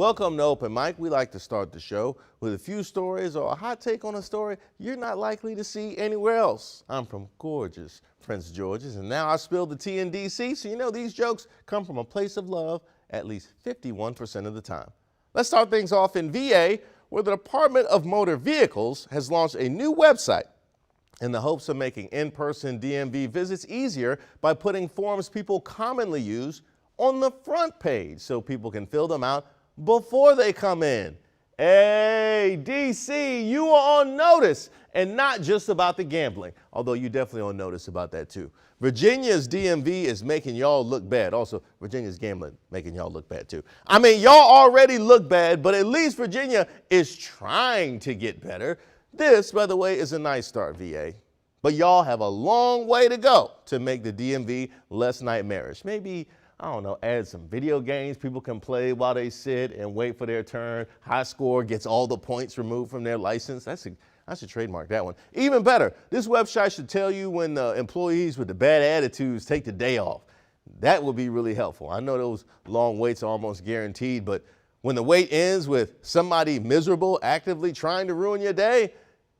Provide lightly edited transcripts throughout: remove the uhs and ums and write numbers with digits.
Welcome to Open Mic. We like to start the show with a few stories or a hot take on a story you're not likely to see anywhere else. I'm from gorgeous Prince George's, and now I spilled the tea in D.C., so you know these jokes come from a place of love at least 51% of the time. Let's start things off in VA, where the Department of Motor Vehicles has launched a new website in the hopes of making in-person DMV visits easier by putting forms people commonly use on the front page so people can fill them out before they come in. Hey, DC, you are on notice, and not just about the gambling, although you definitely on notice about that too. Virginia's DMV is making y'all look bad. Also, Virginia's gambling making y'all look bad too. I mean, y'all already look bad, but at least Virginia is trying to get better. This, by the way, is a nice start, VA. But y'all have a long way to go to make the DMV less nightmarish. Maybe, I don't know, add some video games people can play while they sit and wait for their turn. High score gets all the points removed from their license. I should trademark that one. Even better, this website should tell you when the employees with the bad attitudes take the day off. That would be really helpful. I know those long waits are almost guaranteed, but when the wait ends with somebody miserable actively trying to ruin your day,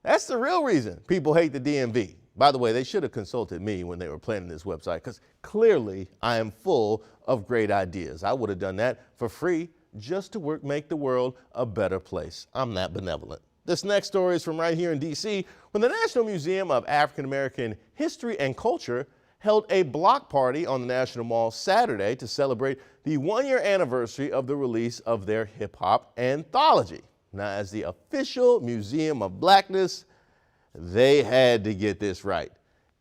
that's the real reason people hate the DMV. By the way, they should have consulted me when they were planning this website, because clearly I am full of great ideas. I would have done that for free just to make the world a better place. I'm that benevolent. This next story is from right here in D.C., when the National Museum of African American History and Culture held a block party on the National Mall Saturday to celebrate the one-year anniversary of the release of their hip-hop anthology. Now, as the official Museum of Blackness, they had to get this right.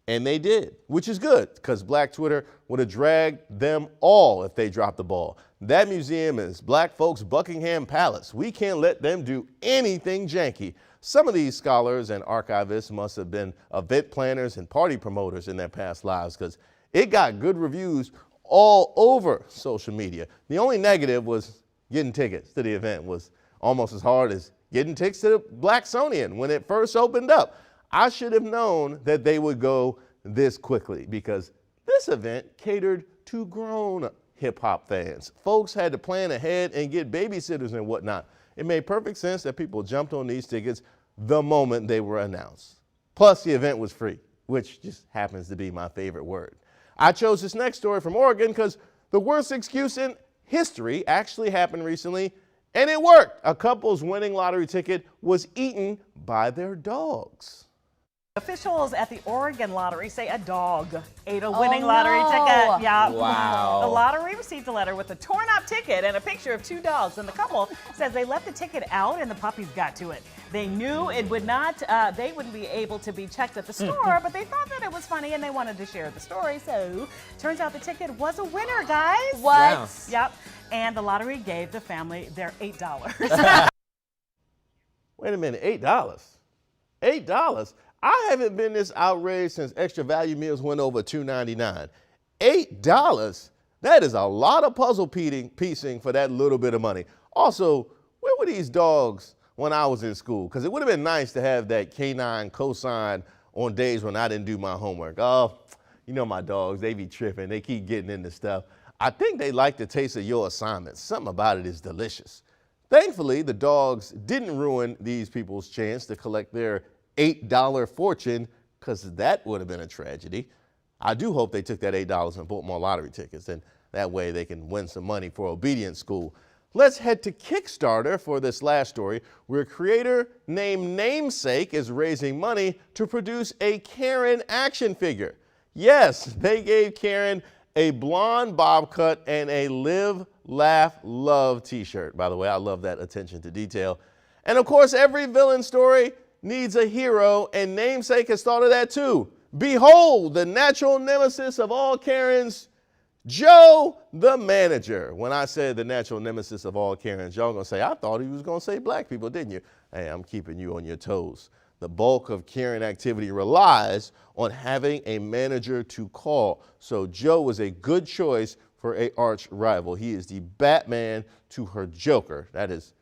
And they did, which is good, because Black Twitter would have dragged them all if they dropped the ball. That museum is Black folks' Buckingham Palace. We can't let them do anything janky. Some of these scholars and archivists must have been event planners and party promoters in their past lives, because it got good reviews all over social media. The only negative was getting tickets to the event was almost as hard as getting tickets to the Blacksonian when it first opened up. I should have known that they would go this quickly, because this event catered to grown hip-hop fans. Folks had to plan ahead and get babysitters and whatnot. It made perfect sense that people jumped on these tickets the moment they were announced. Plus, the event was free, which just happens to be my favorite word. I chose this next story from Oregon because the worst excuse in history actually happened recently, and it worked. A couple's winning lottery ticket was eaten by their dogs. Officials at the Oregon lottery say a dog ate a winning lottery ticket. Yeah. Wow. The lottery received a letter with a torn up ticket and a picture of two dogs. And the couple says they left the ticket out and the puppies got to it. They knew it would not, they wouldn't be able to be checked at the store, but they thought that it was funny and they wanted to share the story. So turns out the ticket was a winner, guys. What? Wow. Yep. And the lottery gave the family their $8. Wait a minute, $8? $8? I haven't been this outraged since extra value meals went over $2.99. $8? That is a lot of puzzle piecing for that little bit of money. Also, where were these dogs when I was in school? Because it would have been nice to have that canine cosign on days when I didn't do my homework. Oh, you know my dogs, they be tripping. They keep getting into stuff. I think they like the taste of your assignments. Something about it is delicious. Thankfully, the dogs didn't ruin these people's chance to collect their $8 fortune, because that would have been a tragedy. I do hope they took that $8 and bought more lottery tickets, and that way they can win some money for obedience school. Let's head to Kickstarter for this last story, where a creator named Namesake is raising money to produce a Karen action figure. Yes, they gave Karen a blonde bob cut and a Live, Laugh, Love t-shirt. By the way, I love that attention to detail. And of course, every villain story needs a hero, and Namesake has thought of that too. Behold, the natural nemesis of all Karens, Joe the manager. When I said the natural nemesis of all Karens, y'all gonna say, I thought he was gonna say black people, didn't you? Hey, I'm keeping you on your toes. The bulk of Karen activity relies on having a manager to call. So Joe is a good choice for an arch rival. He is the Batman to her Joker. That is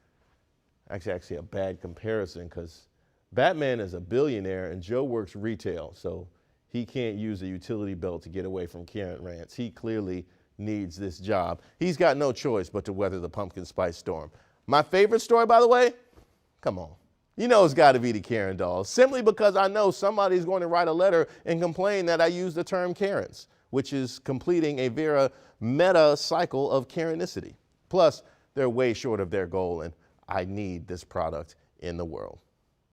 actually a bad comparison, because Batman is a billionaire and Joe works retail, so he can't use a utility belt to get away from Karen rants. He clearly needs this job. He's got no choice but to weather the pumpkin spice storm. My favorite story, by the way, come on. You know it's got to be the Karen dolls, simply because I know somebody's going to write a letter and complain that I use the term Karens, which is completing a very meta cycle of Karenicity. Plus, they're way short of their goal, and I need this product in the world.